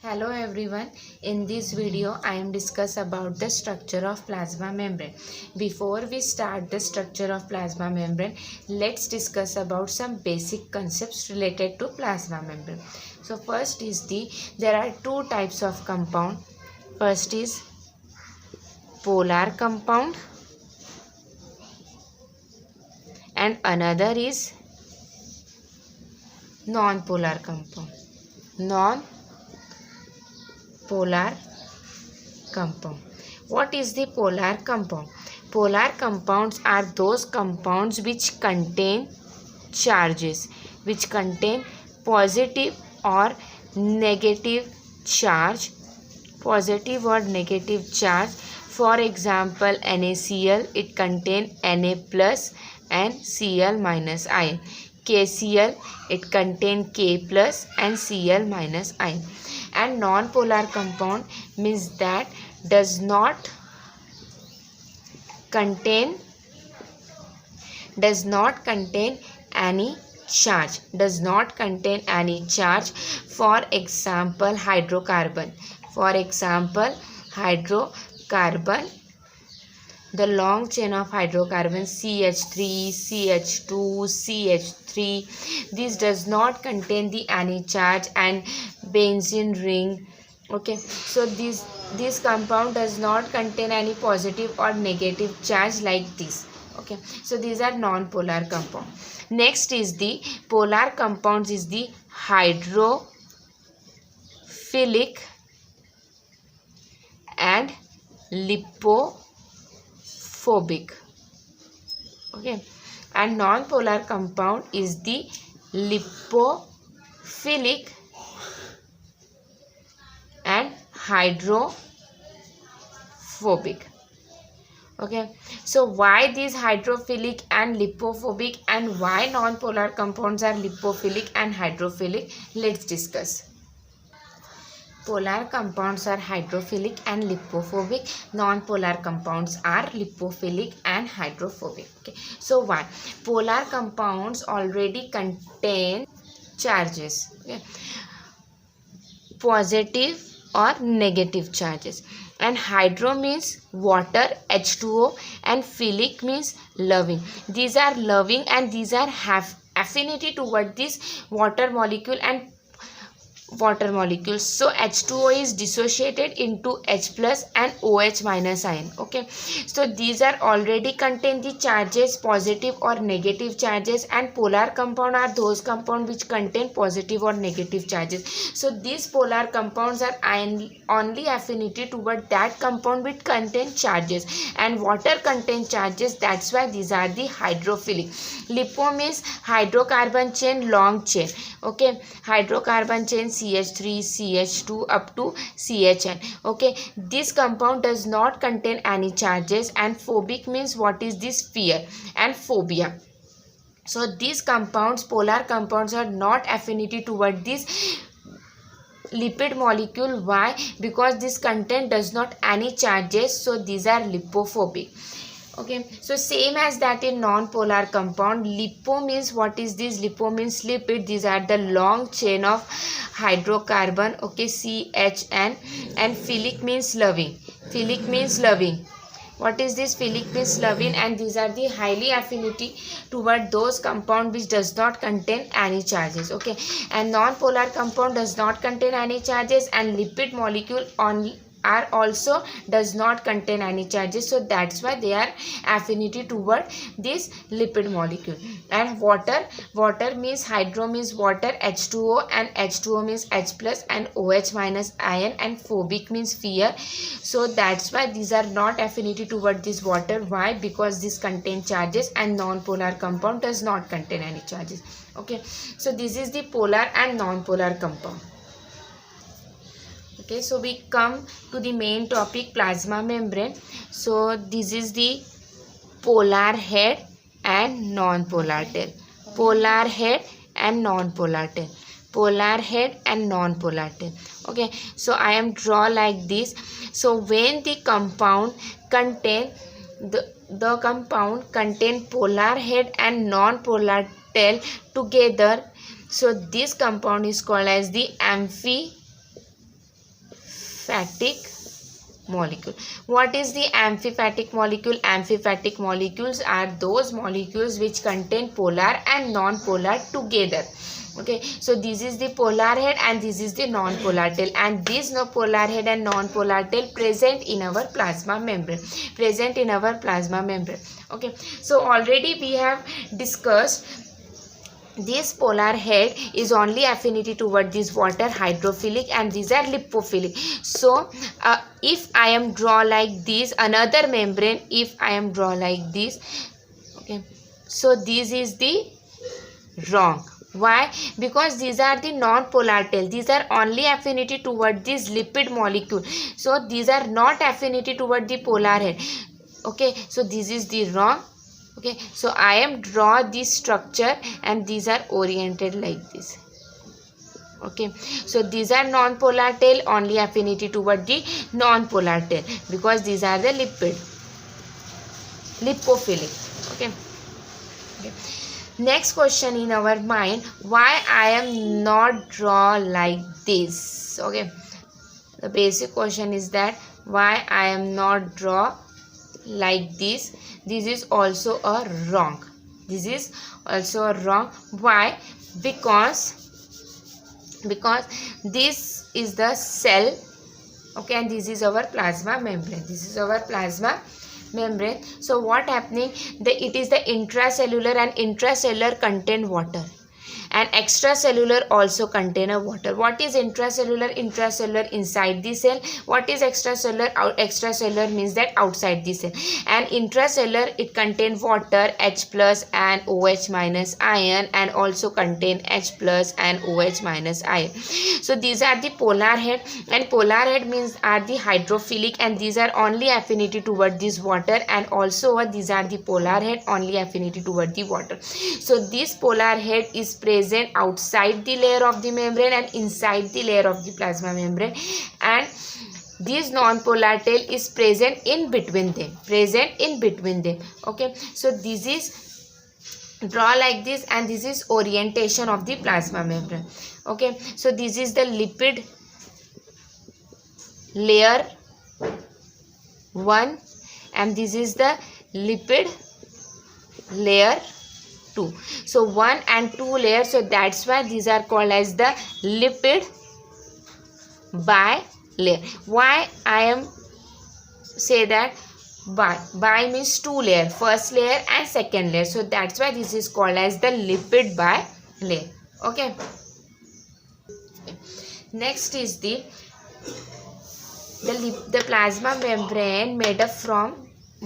Hello everyone, in this video I am discuss about the structure of plasma membrane. Before we start the structure of plasma membrane, let's discuss about some basic concepts related to plasma membrane. So first is there are two types of compound. First is polar compound and another is non-polar compound. Polar compound. What is the polar compound? Polar compounds are those compounds which contain charges, which contain positive or negative charge. Positive or negative charge. For example, NaCl, it contains Na plus and Cl minus ion. KCl, it contains K plus and Cl minus ion. And non-polar compound means that does not contain any charge. For example, hydrocarbon. The long chain of hydrocarbon CH3, CH2, CH3. This does not contain any charge, and benzene ring. Okay, so this compound does not contain any positive or negative charge like this. Okay, so these are non-polar compound. Next is the polar compounds is the hydrophilic and lipophobic. Okay, and non-polar compound is the lipophilic and hydrophobic. Okay, so why these hydrophilic and lipophobic, and why non-polar compounds are lipophilic and hydrophilic? Let's discuss. Polar compounds are hydrophilic and lipophobic. Non-polar compounds are lipophilic and hydrophobic. Okay, so why? Polar compounds already contain charges. Okay, positive or negative charges. And hydro means water, H2O, and philic means loving. These are loving and these are have affinity toward this water molecule and water molecules. So H2O is dissociated into H plus and OH minus ion. Okay, so these are already contain the charges, positive or negative charges, and polar compound are those compound which contain positive or negative charges. So these polar compounds are only affinity toward that compound which contain charges, and water contain charges. That's why these are the hydrophilic. Lipo means hydrocarbon chain, long chain. Okay, hydrocarbon chain CH3, CH2 up to CHN. Okay, this compound does not contain any charges. And phobic means what is this? Fear and phobia. So these compounds, polar compounds, are not affinity toward this lipid molecule. Why? Because this content does not any charges, so these are lipophobic. Okay, so same as that in non-polar compound, lipo means what is this? Lipo means lipid. These are the long chain of hydrocarbon. Okay, CHN. And philic means loving. What is this? Philic means loving, and these are the highly affinity toward those compound which does not contain any charges. Okay, and non-polar compound does not contain any charges, and lipid molecule are also does not contain any charges, so that's why they are affinity toward this lipid molecule. And water means hydro means water, H2O, and H2O means H plus and OH minus ion, and phobic means fear. So that's why these are not affinity toward this water. Why? Because this contain charges, and non-polar compound does not contain any charges. Okay, so this is the polar and non-polar compound. Okay, so we come to the main topic, plasma membrane. So this is the polar head and non-polar tail. Polar head and non-polar tail. Okay, so I am draw like this. So when the compound contain the compound contain polar head and non-polar tail together, so this compound is called as the Amphiphilic molecule. What is the amphiphilic molecule? Amphiphilic molecules are those molecules which contain polar and non-polar together. Okay, so this is the polar head and this is the non-polar tail, and this no polar head and non-polar tail present in our plasma membrane, Okay, so already we have discussed this polar head is only affinity toward this water, hydrophilic, and these are lipophilic. So if I am draw like this another membrane, if I am draw like this, okay, so this is the wrong. Why? Because these are the non-polar tail. These are only affinity toward this lipid molecule. So these are not affinity toward the polar head. Okay, so this is the wrong. Okay, so I am draw this structure and these are oriented like this. Okay, so these are non-polar tail, only affinity toward the non-polar tail because these are the lipophilic. Okay. Next question in our mind, why I am not draw like this? Okay, the basic question is that why I am not draw like this. This is also a wrong. Why? Because this is the cell, okay, and this is our plasma membrane. So what happening, it is the intracellular, and intracellular contain water, and extracellular also contain a water. What is intracellular? Intracellular inside the cell. What is extracellular? Extracellular means that outside the cell. And intracellular, it contain water, H plus and OH minus ion, and also contain H plus and OH minus ion. So these are the polar head, and polar head means are the hydrophilic, and these are only affinity toward this water, and also these are the polar head, only affinity toward the water. So this polar head is present outside the layer of the membrane and inside the layer of the plasma membrane, and this non-polar tail is present in between them. Okay, so this is draw like this, and this is orientation of the plasma membrane. Okay, so this is the lipid layer 1 and this is the lipid layer 2. So 1 and 2 layers, so that's why these are called as the lipid bilayer. Why I am say that bi means 2 layer, first layer and second layer, so that's why this is called as the lipid bilayer. Okay, next is the plasma membrane made up from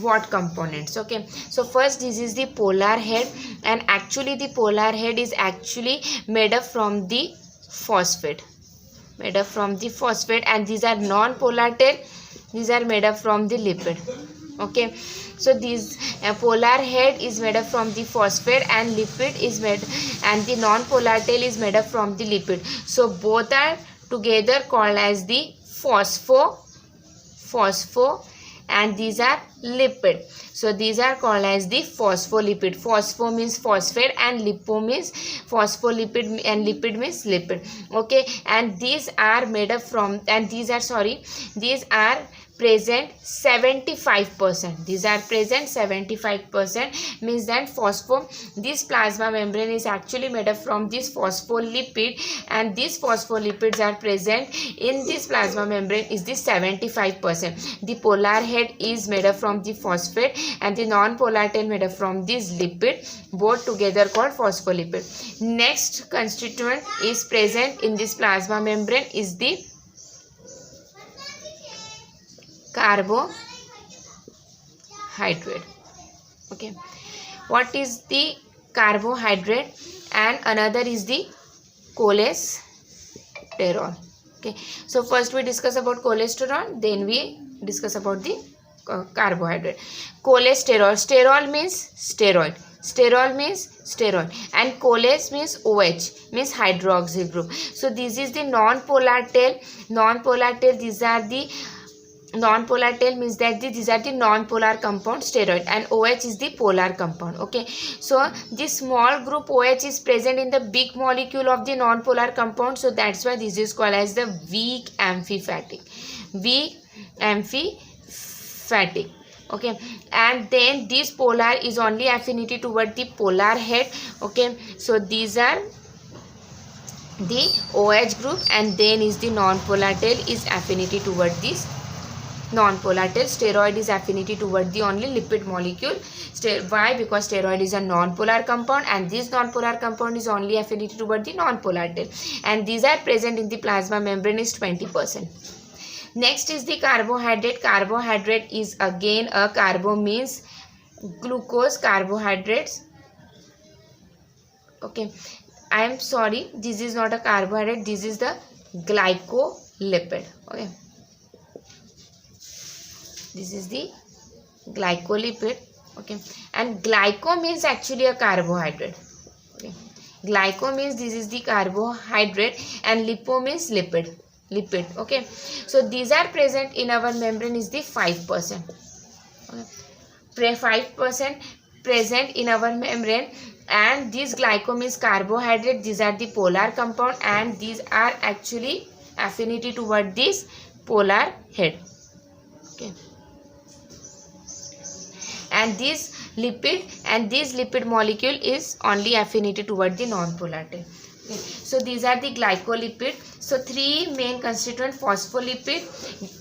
what components? Okay, so first this is the polar head, and actually the polar head is actually made up from the phosphate, and these are non-polar tail, these are made up from the lipid. Okay, so this polar head is made up from the phosphate, and lipid is made, and the non-polar tail is made up from the lipid. So both are together called as the phospho, and these are lipid. So these are called as the phospholipid. Phospho means phosphate and lipo means phospholipid, and lipid means lipid. Okay, and these are made up from, and these are present 75%. These are present 75%, means that this plasma membrane is actually made up from this phospholipid, and these phospholipids are present in this plasma membrane is this 75%. The polar head is made up from the phosphate, and the non-polar tail made up from this lipid, both together called phospholipid. Next constituent is present in this plasma membrane is the carbohydrate. Okay, what is the carbohydrate? And another is the cholesterol. Okay, so first we discuss about cholesterol, then we discuss about the carbohydrate. Cholesterol, sterol means steroid, and choles means OH, means hydroxyl group. So this is the non-polar tail. These are the non-polar tail means that these are the non-polar compound steroid, and OH is the polar compound. Okay, so this small group OH is present in the big molecule of the non-polar compound, so that's why this is called as the weak amphipathic. Weak amphipathic. Okay, and then this polar is only affinity toward the polar head. Okay, so these are the OH group, and then is the non-polar tail is affinity toward this non-polar tail. Steroid is affinity toward the only lipid molecule. Why? Because steroid is a non-polar compound, and this non-polar compound is only affinity toward the non-polar tail, and these are present in the plasma membrane is 20%. Next is the carbohydrate. Carbohydrate is again a carbo means glucose carbohydrates. Okay, I am sorry, this is not a carbohydrate, this is the glycolipid. Okay, this is the glycolipid. Okay, and glyco means actually a carbohydrate. Okay, glyco means this is the carbohydrate, and lipo means lipid. Okay, so these are present in our membrane is the 5%. Okay, 5% present in our membrane, and this glyco means carbohydrate. These are the polar compound, and these are actually affinity toward this polar head. Okay, and this lipid molecule is only affinity toward the non-polar tail. Okay, so these are the glycolipid. So three main constituent: phospholipid,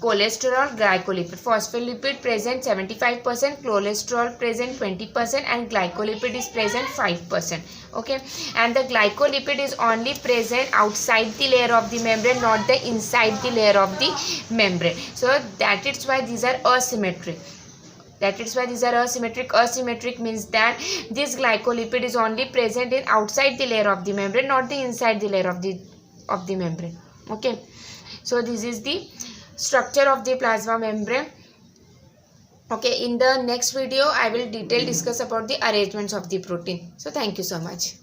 cholesterol, glycolipid. Phospholipid present 75%, cholesterol present 20%, and glycolipid is present 5%. Okay, and the glycolipid is only present outside the layer of the membrane, not the inside the layer of the membrane. So that is why these are asymmetric. Asymmetric means that this glycolipid is only present in outside the layer of the membrane, not the inside the layer of the membrane. Okay, so this is the structure of the plasma membrane. Okay, in the next video I will discuss about the arrangements of the protein. So thank you so much.